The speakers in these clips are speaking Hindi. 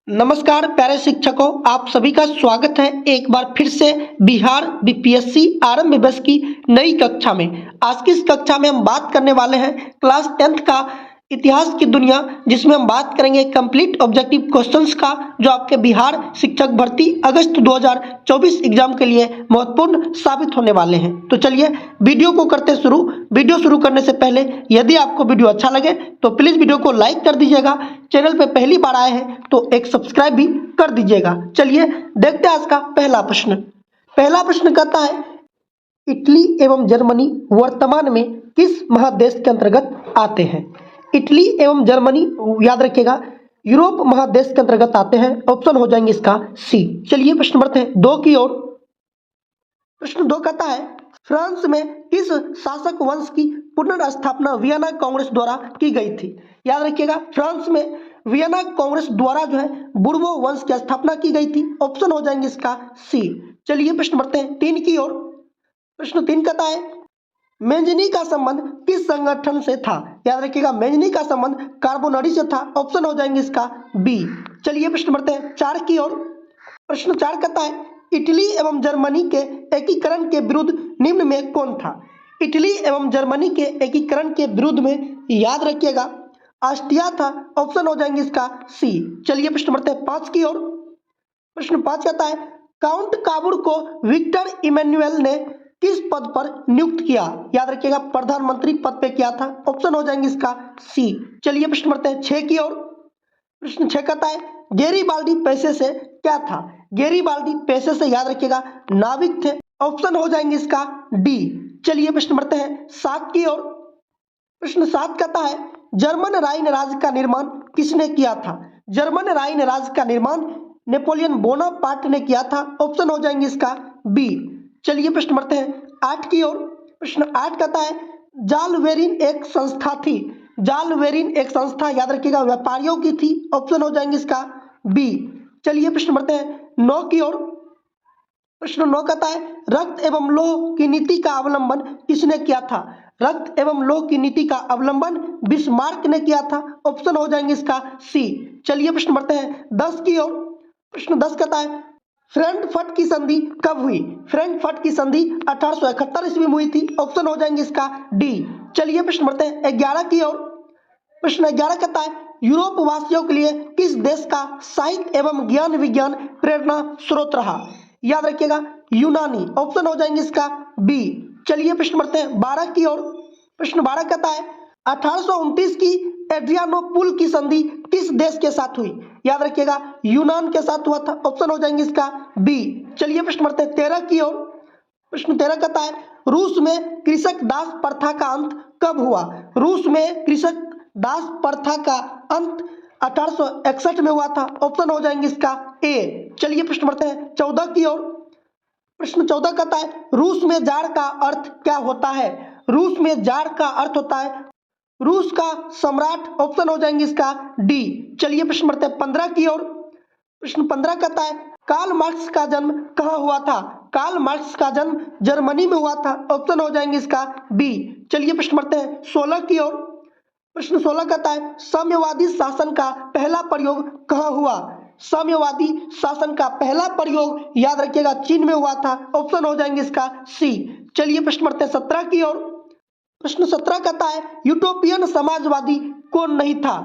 नमस्कार प्यारे शिक्षकों, आप सभी का स्वागत है एक बार फिर से बिहार बीपीएससी आरंभ दिवस की नई कक्षा में। आज की इस कक्षा में हम बात करने वाले हैं क्लास 10th का इतिहास की दुनिया, जिसमें हम बात करेंगे कंप्लीट ऑब्जेक्टिव क्वेश्चंस का, जो आपके बिहार शिक्षक भर्ती अगस्त 2024 एग्जाम के लिए महत्वपूर्ण साबित होने वाले हैं। तो चलिए वीडियो को करते शुरू। वीडियो शुरू करने से पहले यदि आपको वीडियो अच्छा लगे तो प्लीज़ वीडियो को लाइक कर दीजिएगा। चैनल पे पहली बार आए हैं तो एक सब्सक्राइब भी कर दीजिएगा। चलिए देखते हैं आज का पहला प्रश्न। पहला प्रश्न कहता है, इटली एवं जर्मनी वर्तमान में किस महादेश के अंतर्गत आते हैं? इटली एवं जर्मनी याद रखिएगा यूरोप महादेश के अंतर्गत आते हैं। ऑप्शन हो जाएंगे इसका सी। चलिए प्रश्न बढ़ते हैं 2 की ओर। प्रश्न 2 कहता है, फ्रांस में किस शासक वंश की पुनर्स्थापना वियना कांग्रेस द्वारा की गई थी? याद रखिएगा फ्रांस में वियना कांग्रेस द्वारा जो है बुर्बो वंश की स्थापना की गई थी। ऑप्शन हो जाएंगे इसका सी। चलिए प्रश्न बढ़ते हैं 3 की ओर। प्रश्न 3 कहता है, मेंजनी का संबंध किस संगठन से था? याद रखिएगा मेंजनी का संबंध कार्बोनरी से था। ऑप्शन हो जाएंगे इसका बी। चलिए प्रश्न बढ़ते हैं 4 की ओर। प्रश्न 4 कहता है, इटली एवं जर्मनी के एकीकरण के विरुद्ध निम्न में कौन था? इटली एवं जर्मनी के एकीकरण के विरुद्ध में याद रखिएगा ऑस्ट्रिया था। ऑप्शन हो जाएंगे इसका सी। चलिए प्रश्न बढ़ते हैं 5 की ओर। प्रश्न 5 कहता है, काउंट काबुर को विक्टर इमैनुअल ने किस पद पर नियुक्त किया? याद रखिएगा प्रधानमंत्री पद पे किया था। ऑप्शन हो जाएंगे इसका सी। चलिए प्रश्न बढ़ते हैं 6 की ओर। प्रश्न 6 कहता है, गैरीबाल्डी पेशे से क्या था? गैरीबाल्डी पेशे से याद रखिएगा नाविक थे। ऑप्शन हो जाएंगे इसका डी। चलिए प्रश्न बढ़ते हैं 7 की ओर। प्रश्न 7 कहता है, जर्मन राइन राज्य का निर्माण किसने किया था? जर्मन राइन राज्य का निर्माण नेपोलियन बोनापार्ट ने किया था। ऑप्शन हो जाएंगे इसका बी। चलिए प्रश्न बढ़ते हैं 8 की ओर। प्रश्न 8 कहता है, जालवेरिन एक संस्था थी। जालवेरिन एक संस्था याद रखिएगा व्यापारियों की थी। ऑप्शन हो जाएंगे इसका बी। चलिए प्रश्न बढ़ते हैं 9 की ओर। प्रश्न 9 कहता है, रक्त एवं लौह की नीति का अवलंबन किसने किया था? रक्त एवं लौह की नीति का अवलंबन बिस्मार्क ने किया था। ऑप्शन हो जाएंगे इसका सी। चलिए प्रश्न बढ़ते हैं 10 की ओर। प्रश्न 10 कहता है, फ्रैंकफर्ट की संधि कब हुई? फ्रैंकफर्ट की संधि 1871 ईस्वी में हुई थी। ऑप्शन हो जाएंगे इसका डी। चलिए प्रश्न बढ़ते हैं 11 की ओर। प्रश्न 11 कहता है, यूरोप वासियों के लिए किस देश का साहित्य एवं ज्ञान विज्ञान प्रेरणा स्रोत रहा? याद रखिएगा यूनानी। ऑप्शन हो जाएंगे इसका बी। चलिए प्रश्न बढ़ते हैं 12 की ओर। प्रश्न 12 कहता है, 1829 की एड्रियानोपुल की संधि किस देश के साथ हुई? याद रखिएगा यूनान के साथ हुआ था। ऑप्शन हो जाएंगे इसका बी। चलिए प्रश्न बढ़ते हैं 13 की ओर। प्रश्न 13 कहता है, रूस में कृषक दास प्रथा का अंत कब हुआ? रूस में कृषक दास प्रथा का अंत 1861 में हुआ था। ऑप्शन हो जाएंगे इसका ए। चलिए प्रश्न बढ़ते हैं 14 की ओर। प्रश्न 14 कहता है, रूस में जार का अर्थ क्या होता है? रूस में जार का अर्थ होता है रूस का सम्राट। ऑप्शन हो जाएंगे इसका डी। चलिए प्रश्न बढ़ते हैं 15 की ओर। प्रश्न 15 कहता है, कार्ल मार्क्स का जन्म कहाँ हुआ था? कार्ल मार्क्स का जन्म जर्मनी में हुआ था। ऑप्शन हो जाएंगे इसका बी। चलिए प्रश्न बढ़ते हैं 16 की ओर। प्रश्न 16 कहता है, साम्यवादी शासन का पहला प्रयोग कहाँ हुआ? साम्यवादी शासन का पहला प्रयोग याद रखिएगा चीन में हुआ था। ऑप्शन हो जाएंगे इसका सी। चलिए प्रश्न बढ़ते हैं 17 की ओर। प्रश्न 17 कहता है, यूटोपियन समाजवादी कौन नहीं था?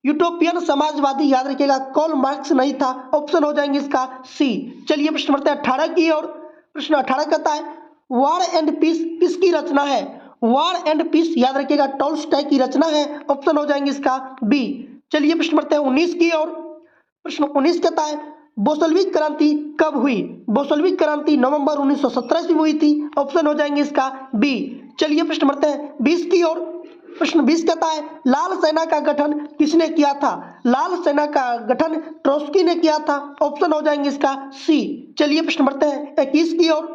यूटोपियन समाजवादी याद रखिएगा कार्ल मार्क्स नहीं था। ऑप्शन हो जाएंगे इसका सी। चलिए प्रश्न बढ़ते हैं 18 की ओर। प्रश्न 18 कहता है, वॉर एंड पीस किसकी रचना है? वॉर एंड पीस याद रखिएगा टॉल्स्टॉय की रचना है। ऑप्शन हो जाएंगे इसका बी। चलिए प्रश्न बढ़ते हैं 19 की ओर। प्रश्न 19 कहता है, बोल्शेविक क्रांति कब हुई? बोल्शेविक क्रांति नवंबर 1917 में हुई थी। ऑप्शन हो जाएंगे इसका बी। चलिए प्रश्न बढ़ते हैं 20 की ओर। प्रश्न 20 कहता है, लाल सेना का गठन किसने किया था? लाल सेना का गठन ट्रोट्स्की ने किया था। ऑप्शन हो जाएंगे इसका सी। चलिए प्रश्न बढ़ते हैं 21 की ओर।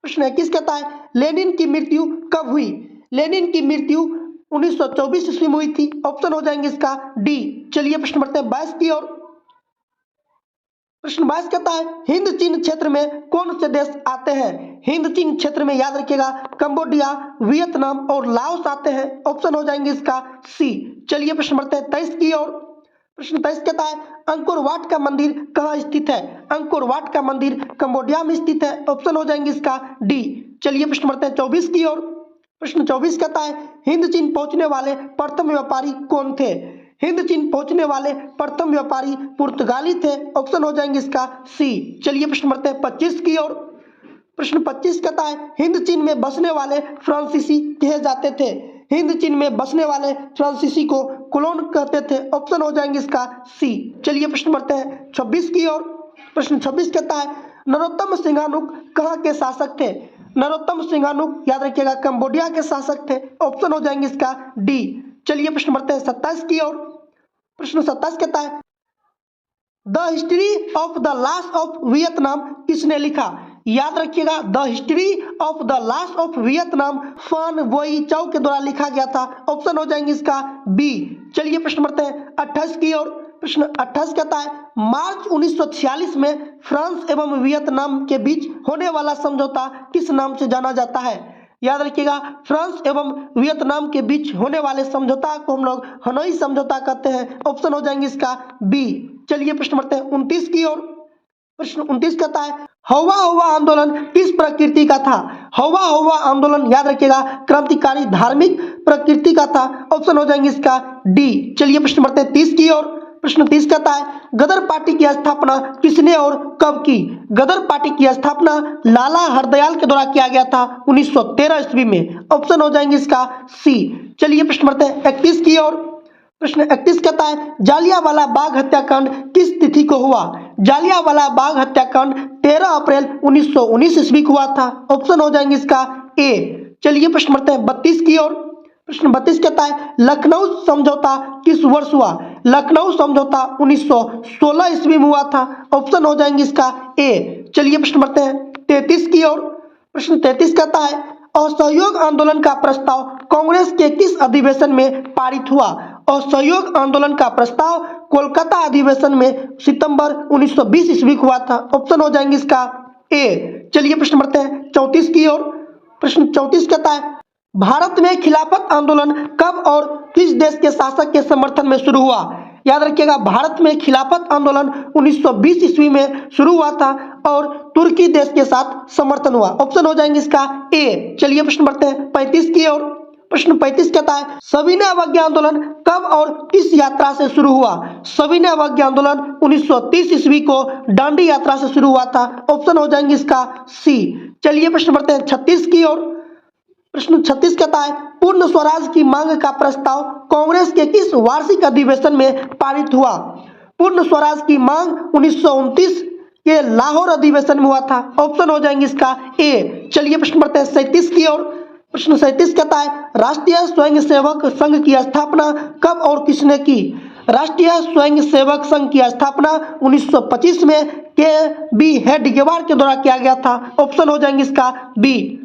प्रश्न 21 कहता है, लेनिन की मृत्यु कब हुई? लेनिन की मृत्यु 1924 ईस्वी में हुई थी। ऑप्शन हो जाएंगे इसका डी। चलिए प्रश्न बढ़ते हैं 22 की ओर। प्रश्न 22 कहता है, हिंद चीन क्षेत्र में कौन से देश आते हैं? हिंद चीन क्षेत्र में याद रखिएगा कंबोडिया, वियतनाम और लाओस आते हैं। ऑप्शन हो जाएंगे इसका सी। चलिए प्रश्न बढ़ते हैं 23 की ओर। प्रश्न 23 कहता है अंकोर वाट का मंदिर कहाँ स्थित है? अंकोर वाट का मंदिर कंबोडिया में स्थित है। ऑप्शन हो जाएंगे इसका डी। चलिए प्रश्न बढ़ते हैं 24 की ओर। प्रश्न 24 कहता है हिंद चीन पहुंचने वाले प्रथम व्यापारी कौन थे? हिंद चीन पहुंचने वाले प्रथम व्यापारी पुर्तगाली थे। ऑप्शन हो जाएंगे इसका सी। चलिए प्रश्न बढ़ते हैं 25 की ओर। प्रश्न 25 कहता है हिंद चीन में बसने वाले फ्रांसीसी कहे जाते थे? हिंद चीन में बसने वाले फ्रांसीसी को कोलोन कहते थे। ऑप्शन हो जाएंगे इसका सी। चलिए प्रश्न बढ़ते हैं 26 की ओर। प्रश्न 26 कहता है नरोत्तम सिंघानुक कहाँ के शासक थे? नरोत्तम सिंघानुक याद रखिएगा कंबोडिया के शासक थे। ऑप्शन हो जाएंगे इसका डी। चलिए प्रश्न बढ़ते हैं 27 की ओर। प्रश्न 27 कहता है the history of the loss of Vietnam किसने लिखा? याद रखिएगा the history of the loss of Vietnam फान वोई चाउ के द्वारा लिखा गया था। ऑप्शन हो जाएंगे इसका बी। चलिए प्रश्न बढ़ते हैं 28 की ओर। प्रश्न 28 कहता है मार्च 1946 में फ्रांस एवं वियतनाम के बीच होने वाला समझौता किस नाम से जाना जाता है? याद रखिएगा फ्रांस एवं वियतनाम के बीच होने वाले समझौता को हम लोग हनोई समझौता कहते हैं। ऑप्शन हो जाएंगे इसका बी। चलिए प्रश्न बढ़ते हैं 29 की ओर। प्रश्न 29 कहता है हवा हवा आंदोलन किस प्रकृति का था? हवा हवा आंदोलन याद रखिएगा क्रांतिकारी धार्मिक प्रकृति का था। ऑप्शन हो जाएंगे इसका डी। चलिए प्रश्न बढ़ते हैं 30 की ओर। प्रश्न 30 कहता है गदर पार्टी की स्थापना किसने और कब की? गदर पार्टी की स्थापना लाला हरदयाल के द्वारा किया गया था 1913 ईस्वी में। ऑप्शन हो जाएंगे इसका सी। चलिए प्रश्न बढ़ते हैं 31 की ओर। प्रश्न 31 कहता है जालियांवाला बाग हत्याकांड किस तिथि को हुआ? जालियांवाला बाग हत्याकांड 13 अप्रैल 1919 ईस्वी को हुआ था। ऑप्शन हो जाएंगे इसका ए। चलिए प्रश्न बढ़ते हैं 32 की ओर। प्रश्न 32 कहता है लखनऊ समझौता किस वर्ष हुआ? लखनऊ समझौता 1916 ईस्वी में हुआ था। ऑप्शन हो जाएंगे इसका ए। चलिए प्रश्न बढ़ते हैं 33 की ओर। प्रश्न 33 कहता है असहयोग आंदोलन का प्रस्ताव कांग्रेस के किस अधिवेशन में पारित हुआ? असहयोग आंदोलन का प्रस्ताव कोलकाता अधिवेशन में सितंबर 1920 ईस्वी को हुआ था। ऑप्शन हो जाएंगे इसका ए। चलिए प्रश्न बढ़ते हैं 34 की ओर। प्रश्न 34 कहता है भारत में खिलाफत आंदोलन कब और किस देश के शासक के समर्थन में शुरू हुआ? याद रखिएगा भारत में खिलाफत आंदोलन 1920 ईस्वी में शुरू हुआ था और तुर्की देश के साथ समर्थन हुआ। ऑप्शन हो जाएंगे इसका ए। चलिए प्रश्न बढ़ते हैं 35 की ओर। प्रश्न 35 कहता है सविनय अवज्ञा आंदोलन कब और किस यात्रा से शुरू हुआ? सविनय अवज्ञा आंदोलन 1930 ईस्वी को डांडी यात्रा से शुरू हुआ था। ऑप्शन हो जाएंगे इसका सी। चलिए प्रश्न बढ़ते हैं 36 की ओर। प्रश्न 36 कहता है पूर्ण स्वराज की मांग का प्रस्ताव कांग्रेस के किस वार्षिक अधिवेशन में पारित हुआ? पूर्ण स्वराज की मांग 1929 के लाहौर अधिवेशन में हुआ था। ऑप्शन हो जाएंगे इसका ए। चलिए प्रश्न बढ़ते हैं 37 की ओर। प्रश्न 37 कहता है राष्ट्रीय स्वयंसेवक संघ की स्थापना कब और किसने की? राष्ट्रीय स्वयंसेवक संघ की स्थापना 1925 में के बी हेडगेवार के द्वारा किया गया था। ऑप्शन हो जाएंगे इसका बी।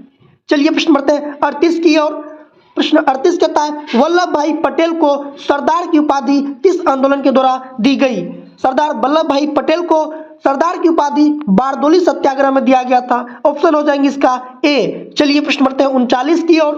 चलिए प्रश्न बढ़ते हैं 38 की ओर। प्रश्न 38 कहता है वल्लभ भाई पटेल को सरदार की उपाधि किस आंदोलन के द्वारा दी गई? सरदार वल्लभ भाई पटेल को सरदार की उपाधि बारदोली सत्याग्रह में दिया गया था। ऑप्शन हो जाएंगे इसका ए। चलिए प्रश्न बढ़ते हैं 39 की ओर।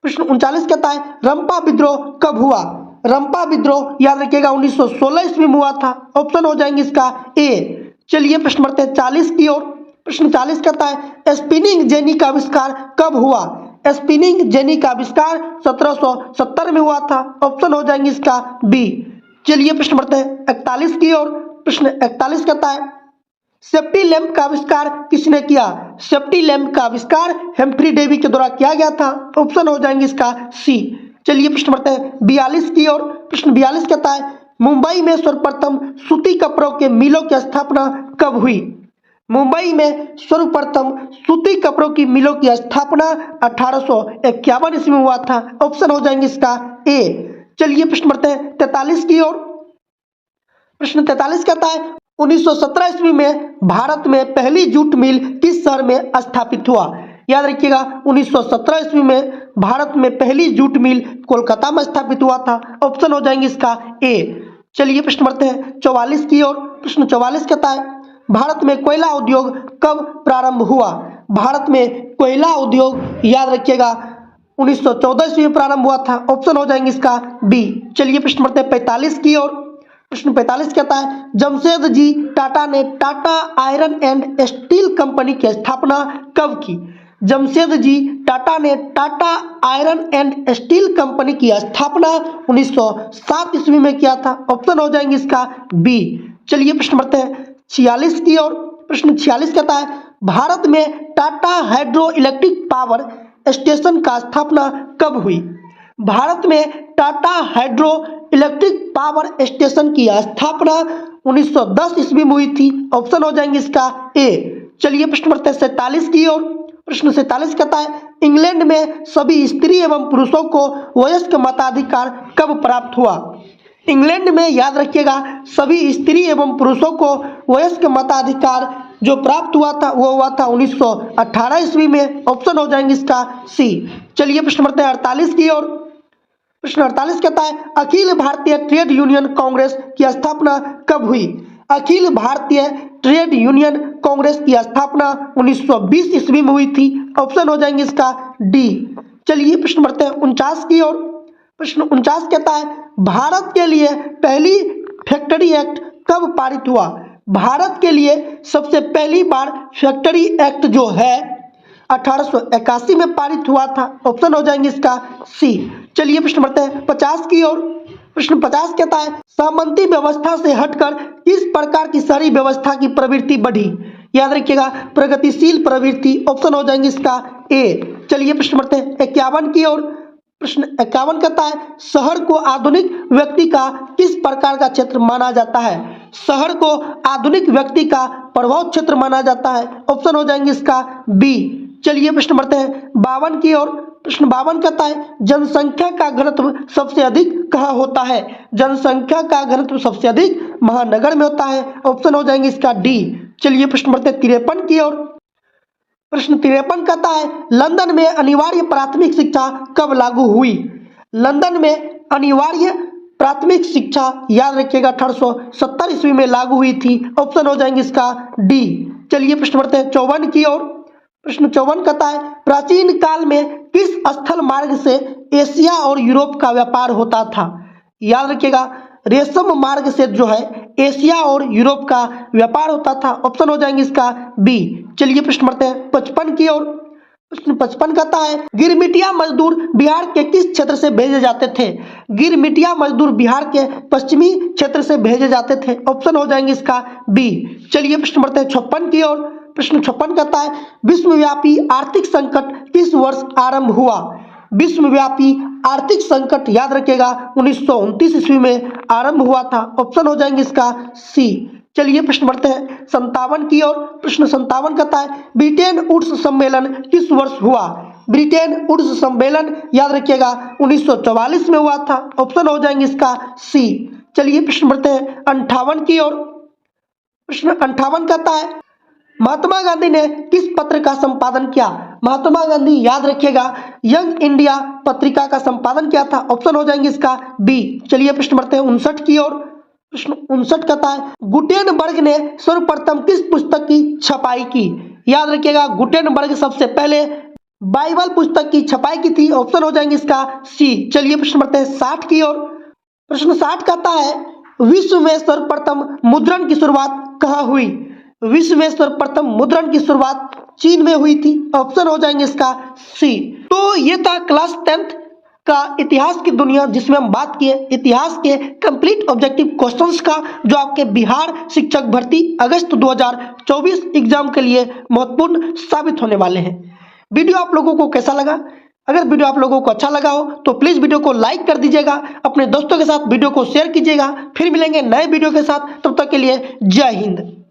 प्रश्न 39 कहता है रंपा विद्रोह कब हुआ? रंपा विद्रोह याद रखिएगा 1916 ईस्वी में हुआ था। ऑप्शन हो जाएंगे इसका ए। चलिए प्रश्न बढ़ते हैं 40 की ओर। प्रश्न 40 कहता है स्पिनिंग जेनी का आविष्कार कब हुआ? स्पिनिंग जेनी का आविष्कार 1770 में हुआ था। ऑप्शन हो जाएंगे इसका बी। चलिए प्रश्न बढ़ते हैं 41 की ओर। प्रश्न 41 कहता है सेफ्टी लैंप का आविष्कार किसने किया? सेफ्टी लैंप का आविष्कार हेम्फ्री डेवी के द्वारा किया गया था। ऑप्शन हो जाएंगे इसका सी। चलिए प्रश्न बढ़ते हैं 42 की ओर। प्रश्न 42 कहता है मुंबई में सर्वप्रथम सूती कपड़ों के मिलों की स्थापना कब हुई? मुंबई में सर्वप्रथम सूती कपड़ों की मिलों की स्थापना 1851 ईस्वी में हुआ था। ऑप्शन हो जाएंगे इसका ए। चलिए प्रश्न बढ़ते हैं 43 की ओर। प्रश्न 43 कहता है 1917 ईस्वी में भारत में पहली जूट मिल किस शहर में स्थापित हुआ? याद रखिएगा 1917 ईस्वी में भारत में पहली जूट मिल कोलकाता में स्थापित हुआ था। ऑप्शन हो जाएंगे इसका ए। चलिए प्रश्न बढ़ते हैं 44 की ओर। प्रश्न 44 कहता है भारत में कोयला उद्योग कब प्रारंभ हुआ? भारत में कोयला उद्योग याद रखिएगा 1914 ईस्वी में प्रारंभ हुआ था। ऑप्शन हो जाएंगे इसका बी। चलिए प्रश्न बढ़ते हैं 45 की ओर। प्रश्न 45 कहता है जमशेदजी टाटा ने Tata iron and steel company की स्थापना कब की? जमशेदजी टाटा ने Tata iron and steel company की स्थापना 1907 ईस्वी में किया था। ऑप्शन हो जाएंगे इसका बी। चलिए प्रश्न बढ़ते हैं 46 की ओर। प्रश्न 46 कहता है भारत में Tata hydro electric power station का स्थापना कब हुई? भारत में Tata hydro electric power station की स्थापना 1910 ईस्वी में हुई थी। ऑप्शन हो जाएंगे इसका ए। चलिए प्रश्न बढ़ते हैं 47 की ओर। प्रश्न 47 कहता है इंग्लैंड में सभी स्त्री एवं पुरुषों को वयस्क मताधिकार कब प्राप्त हुआ? इंग्लैंड में याद रखिएगा सभी स्त्री एवं पुरुषों को वयस्क मताधिकार जो प्राप्त हुआ था वो हुआ था 1918 ईस्वी में। ऑप्शन हो जाएंगे इसका सी। चलिए प्रश्न बढ़ते हैं 48 की ओर। प्रश्न 48 कहता है अखिल भारतीय ट्रेड यूनियन कांग्रेस की स्थापना कब हुई? अखिल भारतीय ट्रेड यूनियन कांग्रेस की स्थापना 1920 ईस्वी में हुई थी। ऑप्शन हो जाएंगे इसका डी। चलिए प्रश्न बढ़ते हैं 49 की ओर। प्रश्न 49 कहता है भारत के लिए पहली फैक्ट्री एक्ट कब पारित हुआ? भारत के लिए सबसे पहली बार फैक्ट्री एक्ट जो है 1881 में पारित हुआ था। ऑप्शन हो जाएंगे इसका सी। चलिए प्रश्न बढ़ते हैं 50 की ओर। प्रश्न 50 कहता है सामंती व्यवस्था से हटकर किस प्रकार की शहरी व्यवस्था की प्रवृत्ति बढ़ी? याद रखिएगा प्रगतिशील प्रवृत्ति। ऑप्शन हो जाएंगे इसका ए। चलिए प्रश्न बढ़ते हैं 51 की ओर। प्रश्न 51 कहता है शहर को आधुनिक व्यक्ति का किस प्रकार का क्षेत्र माना जाता है? शहर को आधुनिक व्यक्ति का प्रभाव क्षेत्र माना जाता है। ऑप्शन हो जाएंगे इसका बी। चलिए प्रश्न बढ़ते हैं 52 की ओर। प्रश्न 52 कहता है जनसंख्या का घनत्व सबसे अधिक कहाँ होता है? जनसंख्या का घनत्व सबसे अधिक महानगर में होता है। ऑप्शन हो जाएंगे इसका डी। चलिए प्रश्न बढ़ते हैं 53 की ओर। प्रश्न 53 कहता है लंदन में अनिवार्य प्राथमिक शिक्षा कब लागू हुई? लंदन में अनिवार्य प्राथमिक शिक्षा याद रखिएगा 1870 ईस्वी में लागू हुई थी। ऑप्शन हो जाएंगे इसका डी। चलिए प्रश्न बढ़ते हैं 54 की ओर। प्रश्न 54 कहता है प्राचीन काल में किस स्थल मार्ग से एशिया और यूरोप का व्यापार होता था? याद रखिएगा रेशम मार्ग से जो है एशिया और यूरोप का व्यापार होता था। ऑप्शन हो जाएंगे इसका बी। चलिए प्रश्न बढ़ते हैं 55 की ओर। प्रश्न 55 कहता है गिरमिटिया मजदूर बिहार के किस क्षेत्र से भेजे जाते थे? गिरमिटिया मजदूर बिहार के पश्चिमी क्षेत्र से भेजे जाते थे। ऑप्शन हो जाएंगे इसका बी। चलिए प्रश्न बढ़ते हैं 56 की ओर। प्रश्न 56 कहता है विश्वव्यापी आर्थिक संकट किस वर्ष आरंभ हुआ? विश्वव्यापी आर्थिक संकट याद रखिएगा 1929 ईस्वी में आरंभ हुआ था। ऑप्शन हो जाएंगे इसका सी। चलिए प्रश्न बढ़ते हैं 57 की ओर। प्रश्न 57 कहता है ब्रिटेन वुड्स सम्मेलन किस वर्ष हुआ? ब्रिटेन वुड्स सम्मेलन याद रखिएगा 1944 में हुआ था। ऑप्शन हो जाएंगे इसका सी। चलिए प्रश्न बढ़ते हैं 58 की ओर। प्रश्न 58 कहता है महात्मा गांधी ने किस पत्र का संपादन किया? महात्मा गांधी याद रखिएगा यंग इंडिया पत्रिका का संपादन किया था। ऑप्शन हो जाएंगे इसका बी। चलिए प्रश्न बढ़ते हैं 59 की ओर। प्रश्न 59 कहता है गुटेनबर्ग ने सर्वप्रथम किस पुस्तक की छपाई की? याद रखिएगा गुटेनबर्ग सबसे पहले बाइबल पुस्तक की छपाई की थी। ऑप्शन हो जाएंगे इसका सी। चलिए प्रश्न बढ़ते हैं 60 की ओर। प्रश्न 60 कहता है विश्व में सर्वप्रथम मुद्रण की शुरुआत कहाँ हुई? विश्व में सर्वप्रथम मुद्रण की शुरुआत चीन में हुई थी। ऑप्शन हो जाएंगे इसका सी। तो ये था क्लास 10th का इतिहास की दुनिया जिसमें हम बात किए इतिहास के कंप्लीट ऑब्जेक्टिव क्वेश्चंस का जो आपके बिहार शिक्षक भर्ती अगस्त 2024 एग्जाम के लिए महत्वपूर्ण साबित होने वाले हैं। वीडियो आप लोगों को कैसा लगा? अगर वीडियो आप लोगों को अच्छा लगा हो तो प्लीज वीडियो को लाइक कर दीजिएगा, अपने दोस्तों के साथ वीडियो को शेयर कीजिएगा। फिर मिलेंगे नए वीडियो के साथ, तब तक के लिए जय हिंद।